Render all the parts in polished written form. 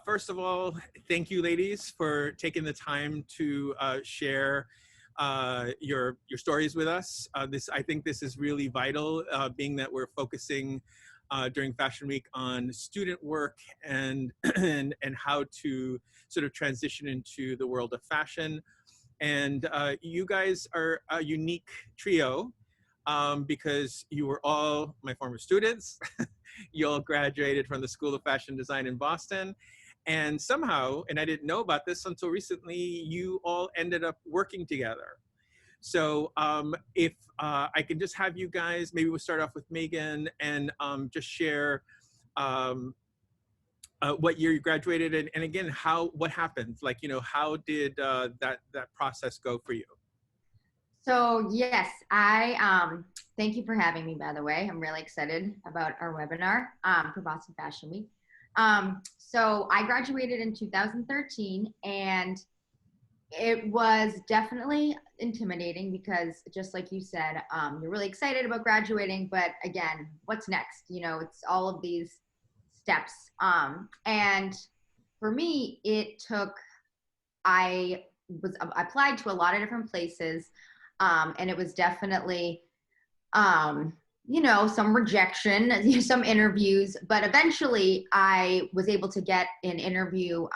first of all, thank you, ladies, for taking the time to share your stories with us. I think this is really vital, being that we're focusing during Fashion Week on student work and how to sort of transition into the world of fashion. And you guys are a unique trio because you were all my former students. You all graduated from the School of Fashion Design in Boston. And somehow, and I didn't know about this until recently, you all ended up working together. So if I can just have you guys, maybe we'll start off with Meghan and just share what year you graduated, and again, what happened? Like, you know, how did that process go for you? So yes, I thank you for having me, by the way. I'm really excited about our webinar for Boston Fashion Week. So I graduated in 2013, and it was definitely intimidating because, just like you said, you're really excited about graduating, but again, what's next? You know, it's all of these steps. And for me, I applied to a lot of different places, and it was definitely, you know, some rejection, some interviews, but eventually I was able to get an interview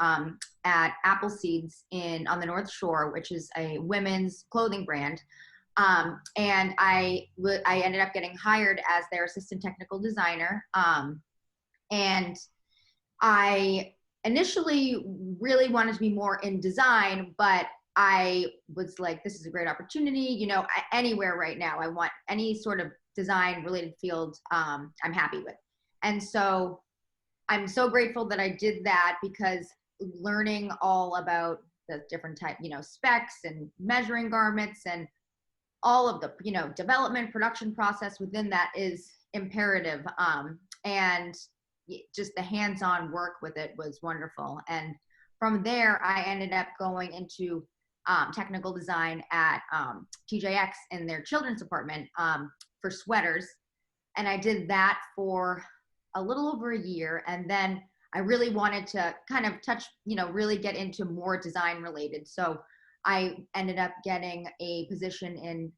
at Appleseeds on the North Shore, which is a women's clothing brand. And I ended up getting hired as their assistant technical designer. And I initially really wanted to be more in design, but I was like, this is a great opportunity, you know, anywhere right now. I want any sort of design related field I'm happy with. And so I'm so grateful that I did that, because learning all about the different type, you know, specs and measuring garments and all of the, you know, development production process within that is imperative. And just the hands-on work with it was wonderful. And from there, I ended up going into technical design at TJX in their children's department for sweaters. And I did that for a little over a year. And then I really wanted to kind of touch, you know, really get into more design related. So I ended up getting a position in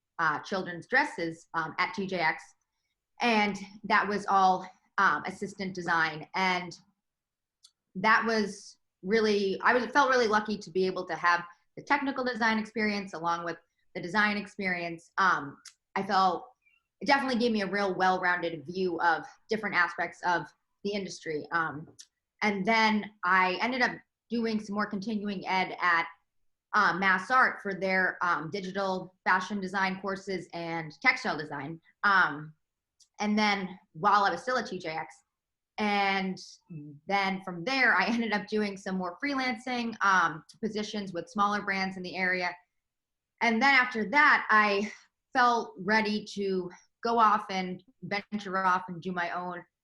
children's dresses at TJX. And that was all assistant design. And that was really, felt really lucky to be able to have the technical design experience along with the design experience. I felt it definitely gave me a real well-rounded view of different aspects of the industry. And then I ended up doing some more continuing ed at Mass Art for their digital fashion design courses and textile design. And then while I was still at TJX, and then from there, I ended up doing some more freelancing positions with smaller brands in the area. And then after that, I felt ready to go off and venture off and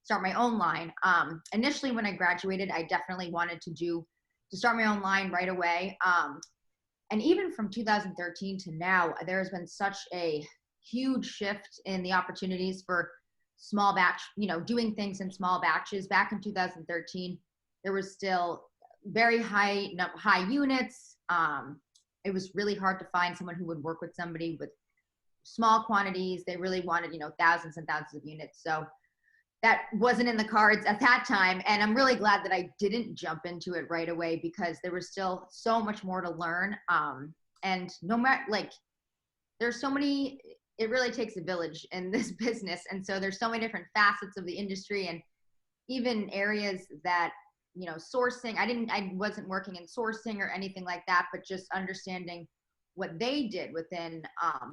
start my own line. Initially, when I graduated, I definitely wanted to start my own line right away. And even from 2013 to now, there has been such a huge shift in the opportunities for small batch, you know, doing things in small batches. Back in 2013, there was still very high units. It was really hard to find someone who would work with somebody with small quantities. They really wanted, you know, thousands and thousands of units. So that wasn't in the cards at that time. And I'm really glad that I didn't jump into it right away, because there was still so much more to learn. And no matter, like, there's so many, it really takes a village in this business. And so there's so many different facets of the industry, and even areas that, you know, sourcing, I wasn't working in sourcing or anything like that, but just understanding what they did within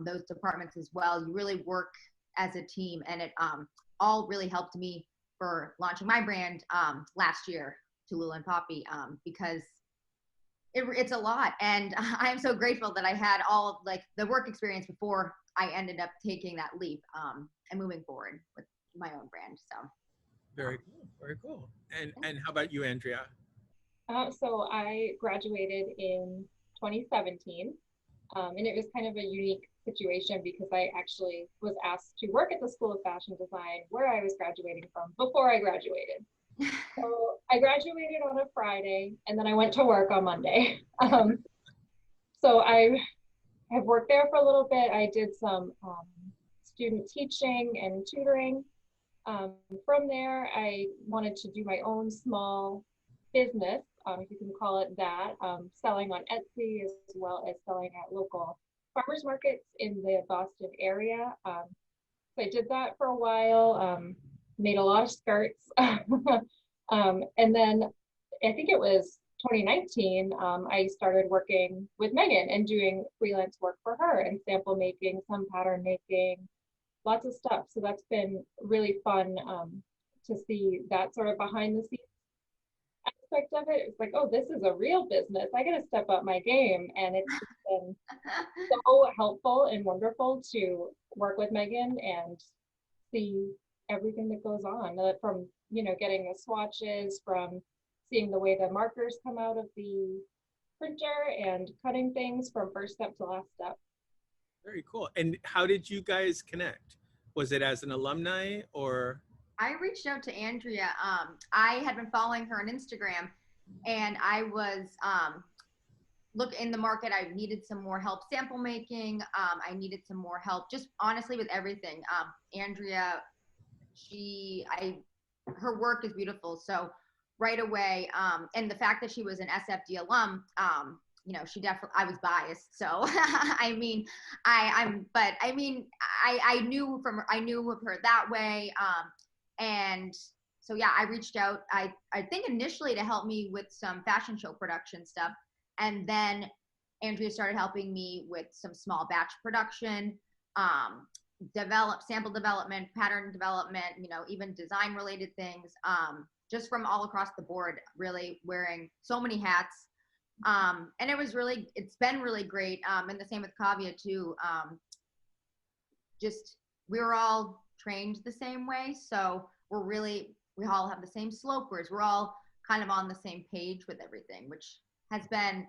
those departments as well. You really work as a team, and it all really helped me for launching my brand last year, Tallulah and Poppy, because it's a lot. And I am so grateful that I had all of, like, the work experience before I ended up taking that leap and moving forward with my own brand. So very cool, very cool. And how about you, Andrea? So I graduated in 2017, and it was kind of a unique situation because I actually was asked to work at the School of Fashion Design where I was graduating from before I graduated. So I graduated on a Friday, and then I went to work on Monday. So I have worked there for a little bit. I did some student teaching and tutoring. From there, I wanted to do my own small business, if you can call it that, selling on Etsy as well as selling at local farmers markets in the Boston area. So I did that for a while, made a lot of skirts. And then I think it was 2019, I started working with Meghan and doing freelance work for her and sample making, some pattern making, lots of stuff. So that's been really fun to see that sort of behind the scenes aspect of it. It's like, oh, this is a real business. I got to step up my game. And it's just been so helpful and wonderful to work with Meghan and see everything that goes on from, getting the swatches, from seeing the way the markers come out of the printer and cutting things from first step to last step. Very cool. And how did you guys connect? Was it as an alumni or? I reached out to Andrea. I had been following her on Instagram, and I was look in the market. I needed some more help sample making. I needed some more help, just honestly with everything. Andrea, her work is beautiful. So right away, and the fact that she was an SFD alum, she definitely, I was biased. So, I knew of her that way. And so, yeah, I reached out, I think initially to help me with some fashion show production stuff. And then Andrea started helping me with some small batch production, sample development, pattern development, even design related things, just from all across the board, really wearing so many hats. And it's been really great. And the same with Kavya too. We were all trained the same way. So we all have the same slopers. We're all kind of on the same page with everything, which has been,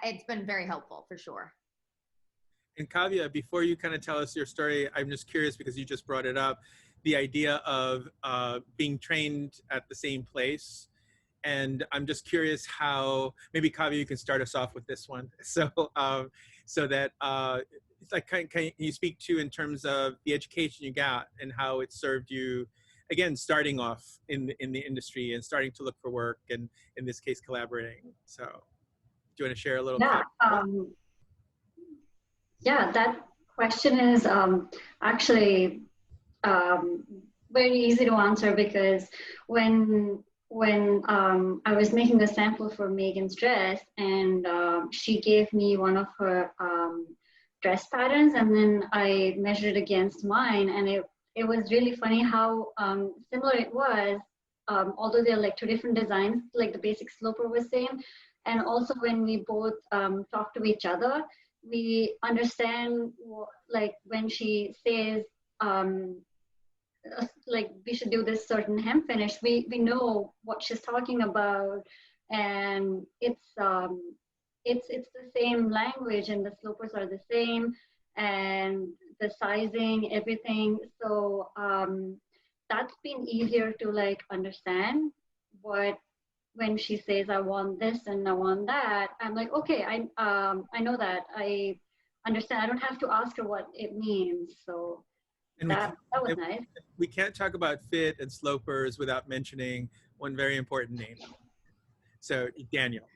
it's been very helpful for sure. And Kavya, before you kind of tell us your story, I'm just curious because you just brought it up, the idea of being trained at the same place. And I'm just curious how, maybe Kavya, you can start us off with this one. So that it's like, can you speak to in terms of the education you got and how it served you, again, starting off in the industry and starting to look for work and in this case, collaborating. So do you want to share a little? Yeah, yeah, that question is actually very easy to answer because when I was making a sample for Meghan's dress and she gave me one of her dress patterns and then I measured it against mine and it was really funny how similar it was, although they're like two different designs, like the basic sloper was same. And also when we both talk to each other, we understand, like when she says, like we should do this certain hem finish, we know what she's talking about, and it's the same language and the slopers are the same and the sizing, everything. So that's been easier to like understand when she says I want this and I want that, I'm like, okay, I know that, I understand. I don't have to ask her what it means. So and that was nice. We can't talk about fit and slopers without mentioning one very important name. So Daniel.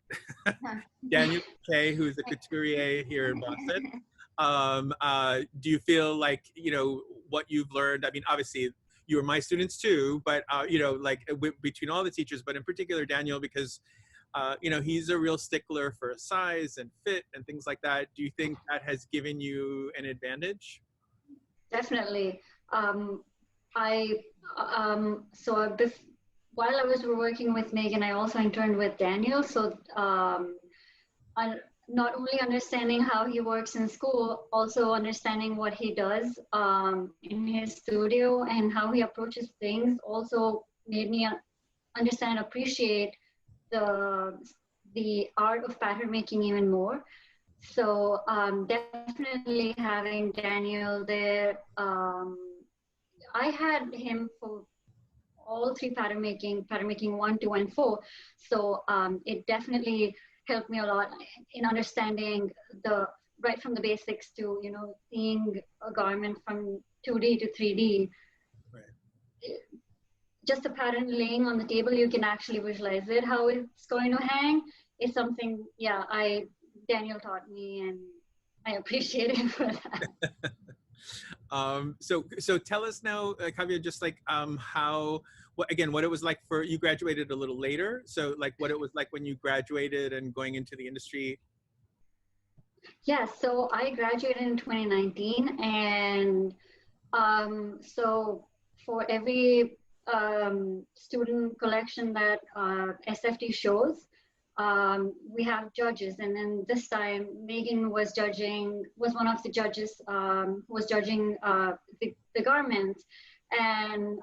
Daniel Kay, who's a couturier here in Boston. Do you feel like, what you've learned, I mean, obviously you were my students too, but, like between all the teachers, but in particular Daniel, because, he's a real stickler for size and fit and things like that. Do you think that has given you an advantage? Definitely. While I was working with Meghan, I also interned with Daniel. So not only understanding how he works in school, also understanding what he does in his studio and how he approaches things also made me understand, appreciate the art of pattern making even more. So definitely having Daniel there, I had him for all three pattern making 1, 2, and 4. So it definitely helped me a lot in understanding right from the basics to, you know, seeing a garment from 2D to 3D. Right. Just a pattern laying on the table, you can actually visualize it, how it's going to hang, is something, yeah, Daniel taught me, and I appreciate him for that. So tell us now, Kavya, just like what it was like for you. Graduated a little later, so like what it was like when you graduated and going into the industry. Yeah, so I graduated in 2019, and so for every student collection that SFT shows, we have judges, and then this time Meghan was one of the judges who was judging the garments, and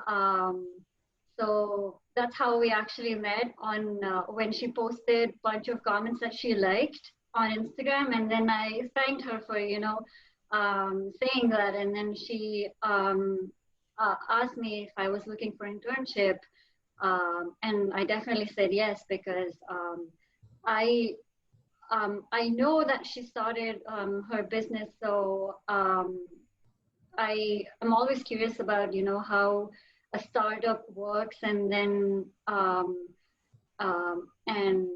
so that's how we actually met on when she posted a bunch of garments that she liked on Instagram, and then I thanked her for, you know, saying that, and then she asked me if I was looking for internship, and I definitely said yes, because I know that she started her business, so I am always curious about, you know, how a startup works, and then and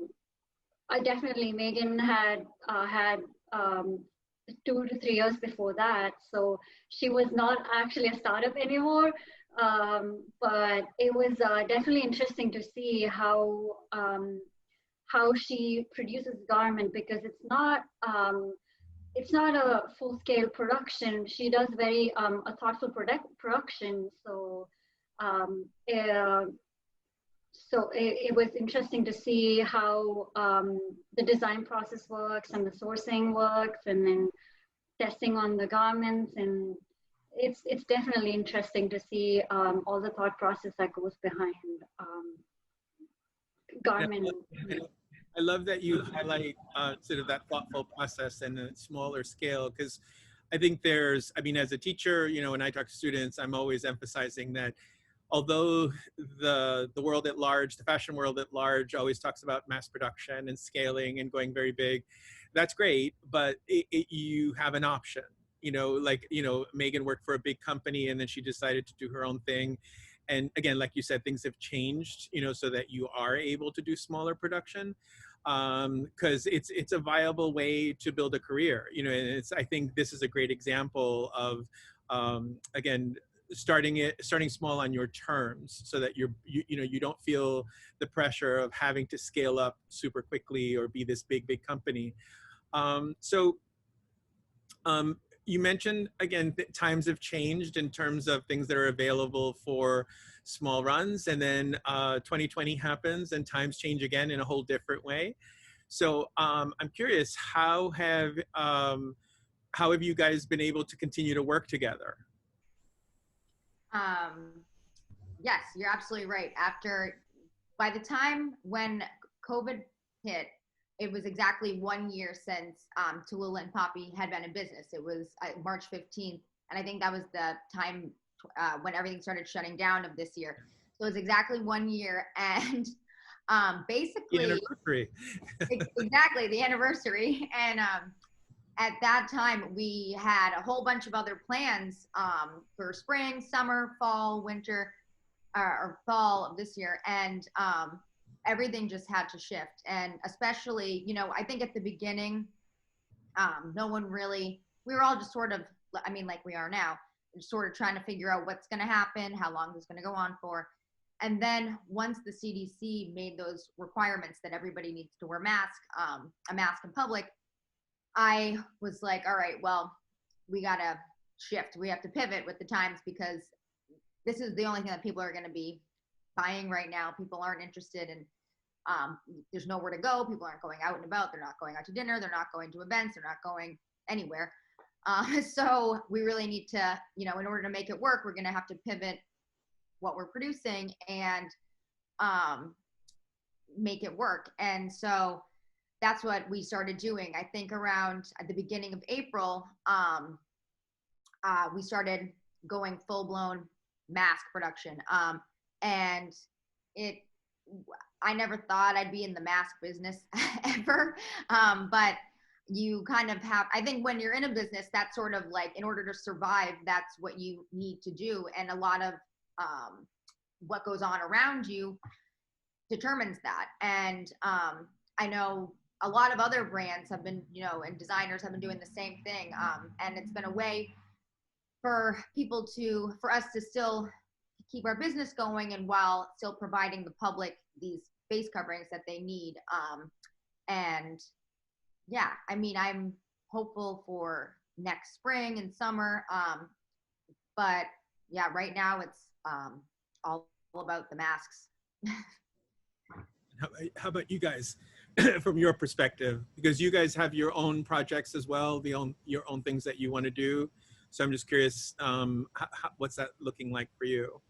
I definitely, Meghan had 2 to 3 years before that, so she was not actually a startup anymore. But it was definitely interesting to see how she produces garment, because it's not a full-scale production. She does very a thoughtful production. So so it was interesting to see how the design process works and the sourcing works, and then testing on the garments, and it's definitely interesting to see all the thought process that goes behind garment. I love that you highlight sort of that thoughtful process and a smaller scale, because I think I mean, as a teacher, you know, when I talk to students, I'm always emphasizing that although the world at large, the fashion world at large, always talks about mass production and scaling and going very big, that's great, but you have an option. You know, like, you know, Meghan worked for a big company and then she decided to do her own thing. And again, like you said, things have changed, you know, so that you are able to do smaller production, because it's a viable way to build a career, you know. And I think this is a great example of, again, starting small on your terms, so that you know, you don't feel the pressure of having to scale up super quickly or be this big company. You mentioned, again, that times have changed in terms of things that are available for small runs, and then 2020 happens and times change again in a whole different way. So I'm curious, how have you guys been able to continue to work together? Yes, you're absolutely right. By the time when COVID hit, it was exactly 1 year since Tallulah and Poppy had been in business. It was March 15th. And I think that was the time when everything started shutting down of this year. So it was exactly 1 year. And basically, the anniversary. Exactly, the anniversary. And at that time, we had a whole bunch of other plans for spring, summer, fall, winter, or fall of this year. And everything just had to shift. And especially, you know, I think at the beginning, no one really, we were all just sort of, I mean, like we are now, just sort of trying to figure out what's going to happen, how long this is going to go on for. And then once the CDC made those requirements that everybody needs to wear a mask in public, I was like, all right, well, we got to shift. We have to pivot with the times, because this is the only thing that people are going to be buying right now. People aren't interested in, there's nowhere to go. People aren't going out and about. They're not going out to dinner. They're not going to events. They're not going anywhere. So we really need to, you know, in order to make it work, we're going to have to pivot what we're producing and make it work. And so that's what we started doing. I think around at the beginning of April, we started going full-blown mask production. And I never thought I'd be in the mask business ever. But you kind of have, I think when you're in a business, that's sort of like, in order to survive, that's what you need to do. And a lot of what goes on around you determines that. And I know a lot of other brands have been, and designers have been doing the same thing. And it's been a way for us to still keep our business going, and while still providing the public these face coverings that they need. And yeah, I mean, I'm hopeful for next spring and summer. But yeah, right now it's all about the masks. How about you guys, from your perspective? Because you guys have your own projects as well, your own things that you want to do. So I'm just curious, what's that looking like for you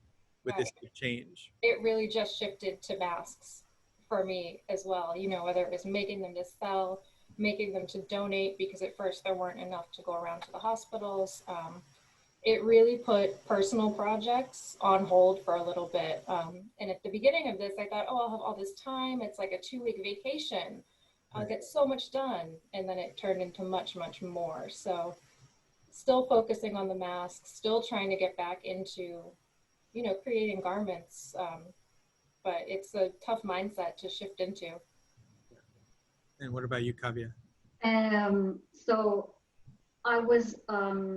with this change? It really just shifted to masks for me as well. Whether it was making them to sell, making them to donate, because at first there weren't enough to go around to the hospitals. It really put personal projects on hold for a little bit. And at the beginning of this, I thought, oh, I'll have all this time. It's like a 2-week vacation. I'll get so much done. And then it turned into much, much more. So still focusing on the masks, still trying to get back into, creating garments. But it's a tough mindset to shift into. And what about you, Kavya? So I was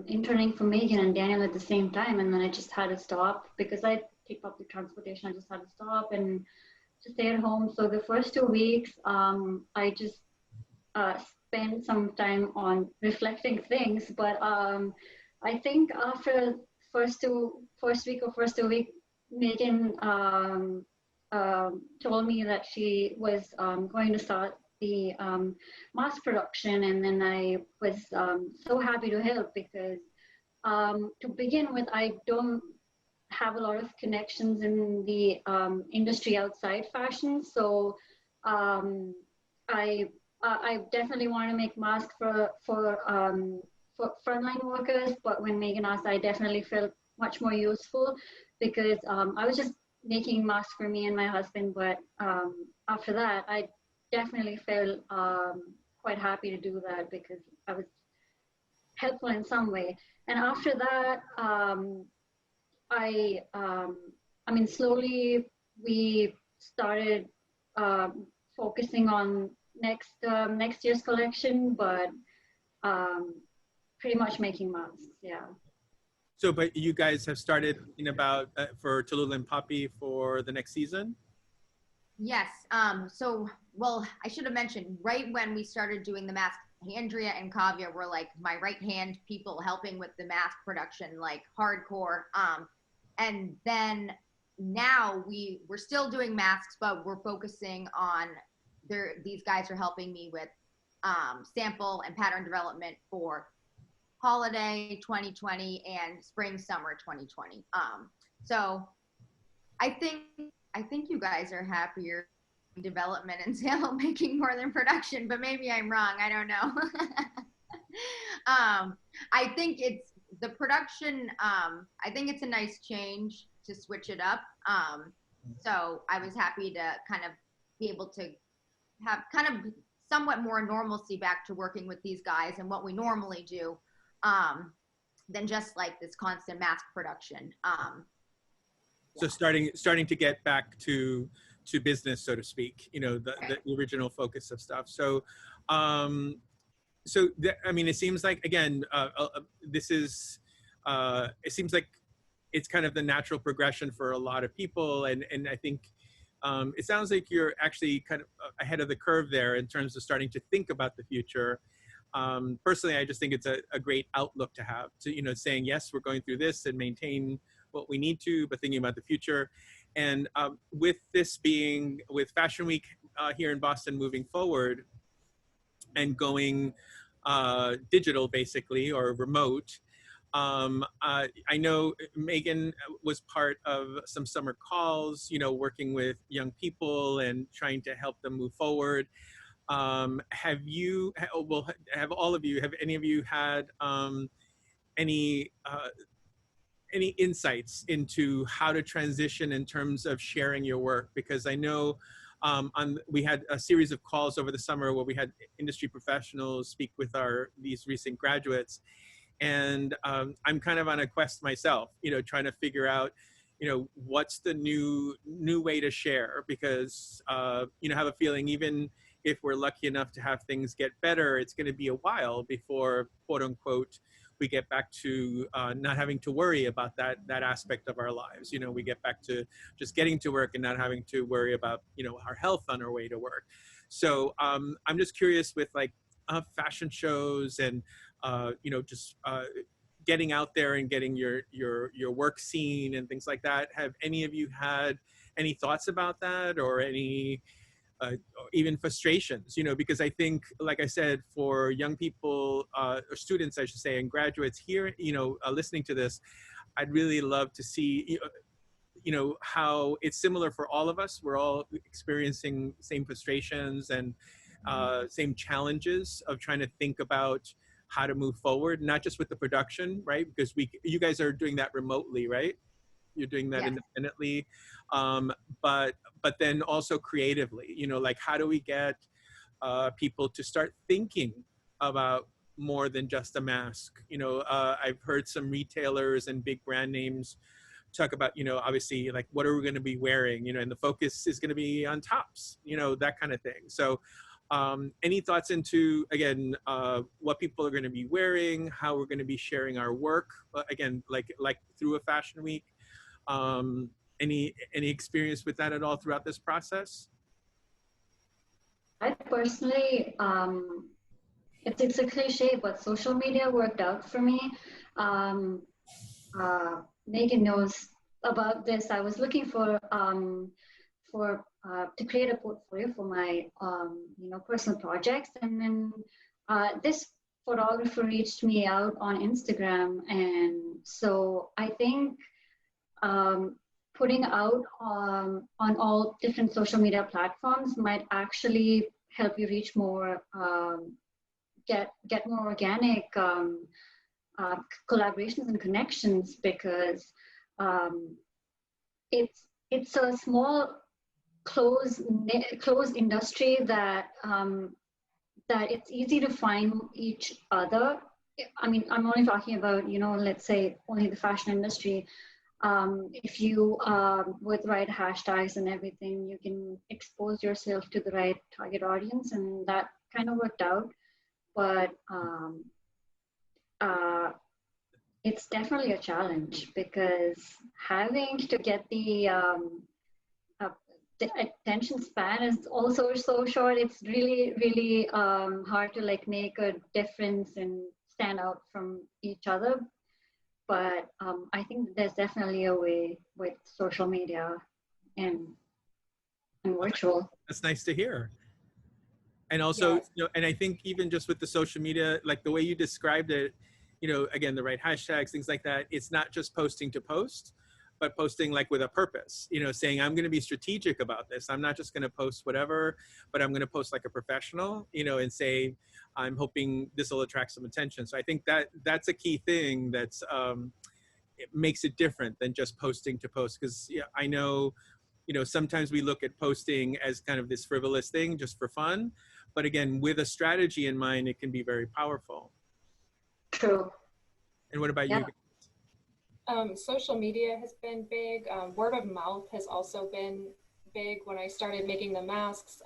interning for Meghan and Daniel at the same time, and then I just had to stop because I take public transportation. I just had to stop and just stay at home. So the first 2 weeks, I just spent some time on reflecting things. But I think after first 2 week, Meghan told me that she was going to start the mass production, and then I was so happy to help because to begin with, I don't have a lot of connections in the industry outside fashion, so I definitely want to make masks for frontline workers. But when Meghan asked, I definitely felt much more useful because I was just making masks for me and my husband, but after that, I definitely felt quite happy to do that because I was helpful in some way. And after that, slowly we started focusing on next year's collection, but pretty much making masks, yeah. So, but you guys have started thinking about for Tallulah and Poppy for the next season? Yes. Well, I should have mentioned, right when we started doing the mask, Andrea and Kavya were like my right hand people helping with the mask production, like hardcore. And then now we're still doing masks, but we're focusing on these guys are helping me with sample and pattern development for holiday 2020 and spring summer 2020. So I think you guys are happier in development and sample making more than production, but maybe I'm wrong. I don't know. I think it's the production. I think it's a nice change to switch it up. So I was happy to kind of be able to have kind of somewhat more normalcy back to working with these guys and what we normally do, than just like this constant mask production. So starting to get back to business, so to speak, the original focus of stuff. So, I mean, it seems like, again, this is, it seems like it's kind of the natural progression for a lot of people. And I think it sounds like you're actually kind of ahead of the curve there in terms of starting to think about the future. Personally, I just think it's a great outlook to have, to, saying, yes, we're going through this and maintain what we need to, but thinking about the future. And with Fashion Week here in Boston moving forward and going digital basically, or remote, I know Meghan was part of some summer calls, working with young people and trying to help them move forward. Have any of you had any any insights into how to transition in terms of sharing your work? Because I know we had a series of calls over the summer where we had industry professionals speak with these recent graduates. And I'm kind of on a quest myself, trying to figure out, what's the new way to share, because, I have a feeling even if we're lucky enough to have things get better, it's going to be a while before, quote unquote, we get back to not having to worry about that aspect of our lives. We get back to just getting to work and not having to worry about, our health on our way to work. So I'm just curious with like fashion shows and, just getting out there and getting your work seen and things like that. Have any of you had any thoughts about that, or any or even frustrations, because I think, like I said, for young people, or students, I should say, and graduates here, listening to this, I'd really love to see, how it's similar for all of us. We're all experiencing same frustrations and same challenges of trying to think about how to move forward, not just with the production, right? Because you guys are doing that remotely, right? You're doing that independently, but then also creatively, like how do we get people to start thinking about more than just a mask? I've heard some retailers and big brand names talk about, obviously, like, what are we going to be wearing, and the focus is going to be on tops, that kind of thing. So any thoughts into, again, what people are going to be wearing, how we're going to be sharing our work, again, like through a fashion week? Any experience with that at all throughout this process? I personally, it's a cliche, but social media worked out for me. Megan knows about this. I was looking for to create a portfolio for my personal projects, and then this photographer reached me out on Instagram, and so I think putting out on all different social media platforms might actually help you reach more, get more organic collaborations and connections, because it's a small closed industry that it's easy to find each other. I mean, I'm only talking about, let's say only the fashion industry. If you, with right hashtags and everything, you can expose yourself to the right target audience, and that kind of worked out. But it's definitely a challenge, because having to get the attention span is also so short. It's really, really hard to like make a difference and stand out from each other. But I think there's definitely a way with social media and virtual. That's nice to hear. And also, and I think even just with the social media, like the way you described it, again, the right hashtags, things like that, it's not just posting to post, but posting like with a purpose, saying, I'm going to be strategic about this. I'm not just going to post whatever, but I'm going to post like a professional, and say, I'm hoping this will attract some attention. So I think that's a key thing that's, it makes it different than just posting to post. Because I know, sometimes we look at posting as kind of this frivolous thing just for fun. But again, with a strategy in mind, it can be very powerful. True. And what about you? Social media has been big. Word of mouth has also been big. When I started making the masks,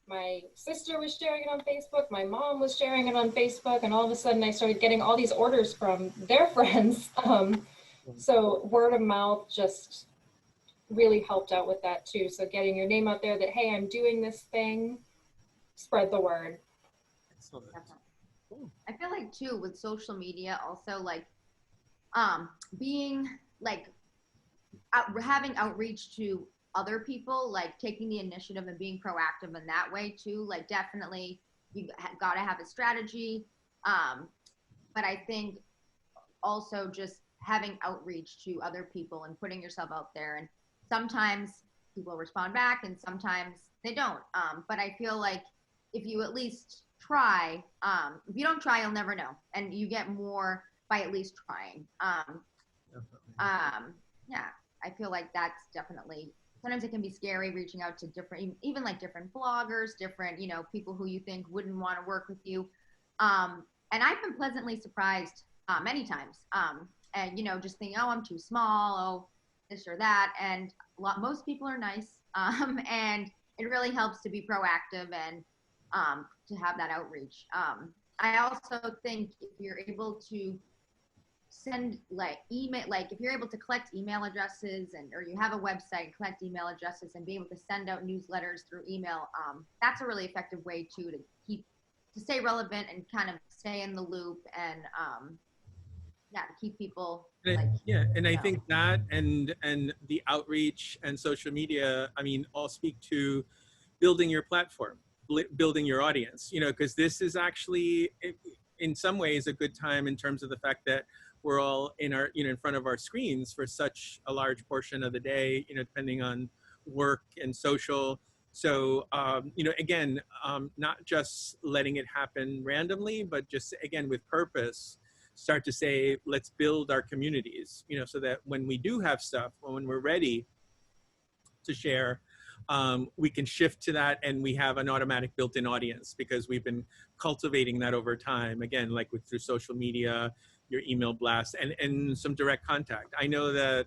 my sister was sharing it on Facebook, my mom was sharing it on Facebook, and all of a sudden I started getting all these orders from their friends. So word of mouth just really helped out with that too. So getting your name out there that, hey, I'm doing this thing, spread the word. Excellent. Cool. I feel like too with social media also, like being like having outreach to other people, like taking the initiative and being proactive in that way too. Like definitely you got to have a strategy, but I think also just having outreach to other people and putting yourself out there, and sometimes people respond back and sometimes they don't, but I feel like if you at least try, if you don't try, you'll never know, and you get more by at least trying. Yeah, I feel like that's definitely, sometimes it can be scary reaching out to different, even like different bloggers, different, you know, people who you think wouldn't want to work with you. And I've been pleasantly surprised many times. And, you know, just thinking, oh, I'm too small, oh, this or that. And most people are nice. And it really helps to be proactive and to have that outreach. I also think if you're able to send like email, like if you're able to collect email addresses and or you have a website and collect email addresses and be able to send out newsletters through email, that's a really effective way too to stay relevant and kind of stay in the loop and yeah, to keep people like, yeah, and I know. think that and the outreach and social media, I mean, all speak to building your platform, building your audience, you know, because this is actually in some ways a good time in terms of the fact that we're all in our, you know, in front of our screens for such a large portion of the day, you know, depending on work and social. So, you know, again, not just letting it happen randomly, but just again with purpose, start to say, let's build our communities, you know, so that when we do have stuff, when we're ready to share, we can shift to that and we have an automatic built-in audience because we've been cultivating that over time, again, like through social media, your email blast, and some direct contact. I know that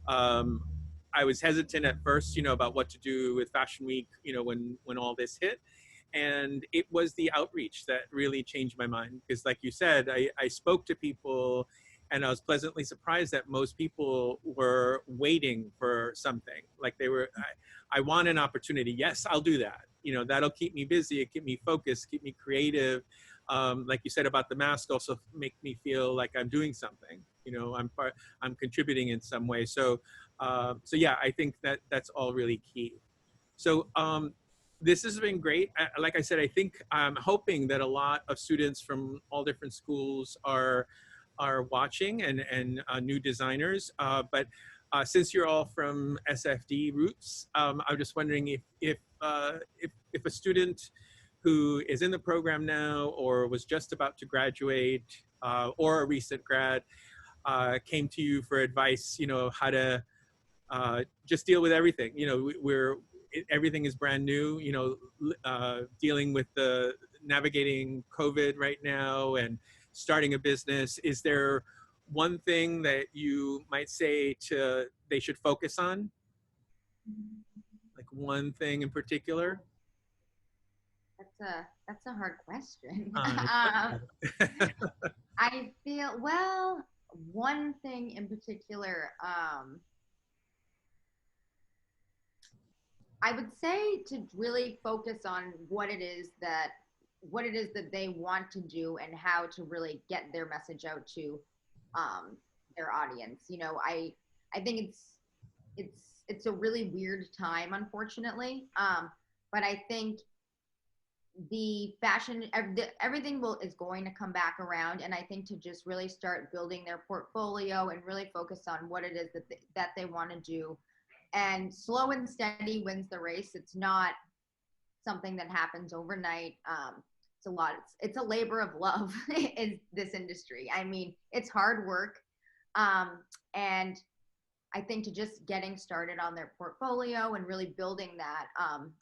I was hesitant at first, you know, about what to do with Fashion Week, you know, when all this hit. And it was the outreach that really changed my mind because like you said, I spoke to people and I was pleasantly surprised that most people were waiting for something. Like they were, I want an opportunity. Yes, I'll do that. You know, that'll keep me busy, keep me focused, keep me creative. Like you said about the mask, also make me feel like I'm doing something. You know, I'm contributing in some way. So, so yeah, I think that that's all really key. So this has been great. Like I said, I think I'm hoping that a lot of students from all different schools are watching and new designers. But since you're all from SFD roots, I'm just wondering if a student who is in the program now or was just about to graduate or a recent grad came to you for advice, you know, how to just deal with everything. You know, everything is brand new, you know, dealing with the navigating COVID right now and starting a business. Is there one thing that you might say they should focus on? Like one thing in particular? That's a hard question. Uh, I feel, well, one thing in particular, I would say to really focus on what it is that they want to do and how to really get their message out to their audience. You know, I think it's a really weird time, unfortunately. But I think the fashion, everything is going to come back around, and I think to just really start building their portfolio and really focus on what it is that they want to do, and slow and steady wins the race. It's not something that happens overnight. It's a labor of love in this industry. I mean, it's hard work, and I think to just getting started on their portfolio and really building that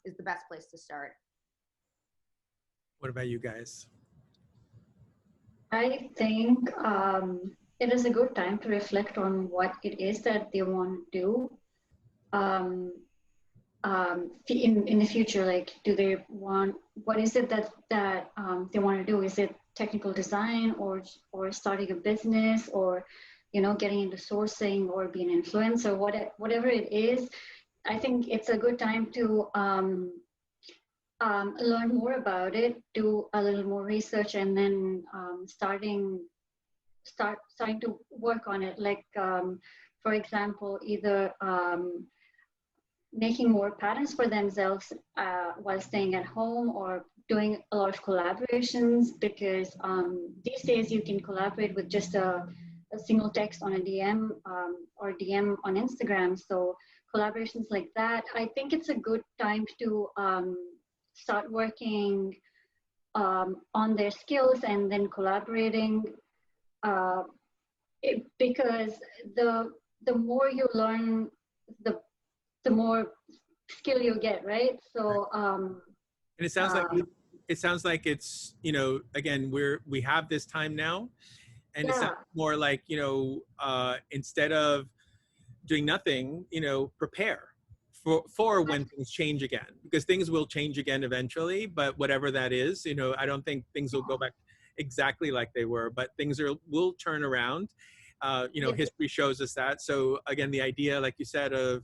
is the best place to start. What about you guys? I think it is a good time to reflect on what it is that they want to do in the future. Like, do they want, what is it that they want to do? Is it technical design or starting a business, or, you know, getting into sourcing or being an influencer, whatever it is? I think it's a good time to learn more about it, do a little more research, and then starting to work on it. Like, for example, either making more patterns for themselves while staying at home, or doing a lot of collaborations, because these days you can collaborate with just a single text on a DM or DM on Instagram. So collaborations like that, I think it's a good time to start working on their skills and then collaborating, because the more you learn, the more skill you get, right? So and it sounds like it's, you know, again, we have this time now, and it yeah, sounds more like, you know, instead of doing nothing, you know, prepare for when things change again, because things will change again eventually, but whatever that is, you know, I don't think things will go back exactly like they were, but things will turn around. You know, history shows us that. So again, the idea, like you said, of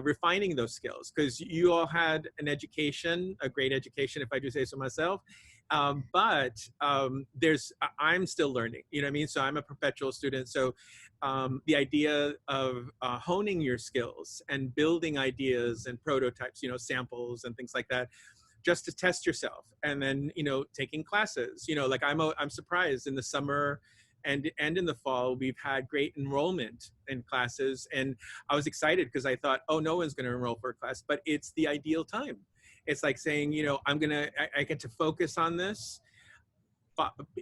refining those skills, because you all had an education, a great education, if I do say so myself. But I'm still learning, you know what I mean? So I'm a perpetual student. So the idea of honing your skills and building ideas and prototypes, you know, samples and things like that, just to test yourself. And then, you know, taking classes, you know, like I'm surprised in the summer and in the fall, we've had great enrollment in classes. And I was excited because I thought, oh, no one's going to enroll for a class, but it's the ideal time. It's like saying, you know, I get to focus on this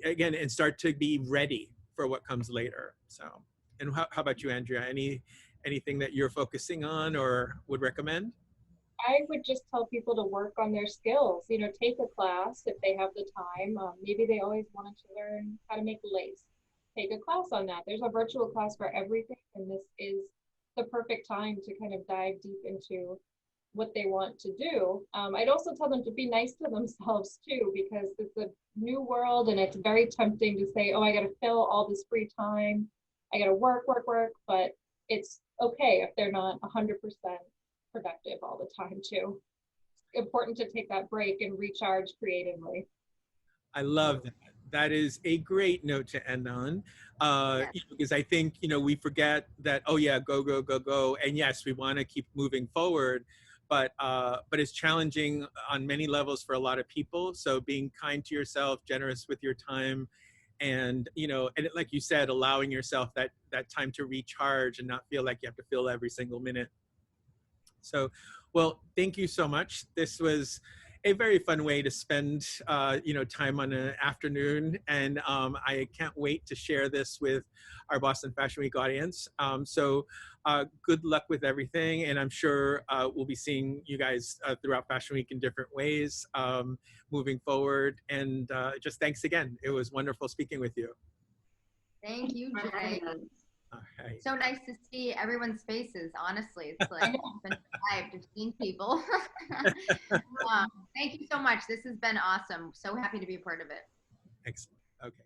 again and start to be ready for what comes later. So, and how about you, Andrea? Anything that you're focusing on or would recommend? I would just tell people to work on their skills, you know, take a class if they have the time. Maybe they always wanted to learn how to make lace. Take a class on that. There's a virtual class for everything, and this is the perfect time to kind of dive deep into what they want to do. I'd also tell them to be nice to themselves too, because it's a new world and it's very tempting to say, oh, I got to fill all this free time. I got to work, but it's okay if they're not 100% productive all the time too. It's important to take that break and recharge creatively. I love that. That is a great note to end on, because I think, you know, we forget that, oh yeah, go, go, go, go. And yes, we want to keep moving forward, but it's challenging on many levels for a lot of people. So being kind to yourself, generous with your time, and, you know, and like you said, allowing yourself that time to recharge and not feel like you have to fill every single minute. So, well, thank you so much. This was a very fun way to spend, you know, time on an afternoon, and I can't wait to share this with our Boston Fashion Week audience. So, good luck with everything, and I'm sure we'll be seeing you guys throughout Fashion Week in different ways moving forward. And just thanks again. It was wonderful speaking with you. Thank you, Jay. All right. So nice to see everyone's faces. Honestly, it's like been survived to see people. Thank you so much. This has been awesome. So happy to be a part of it. Excellent. Okay.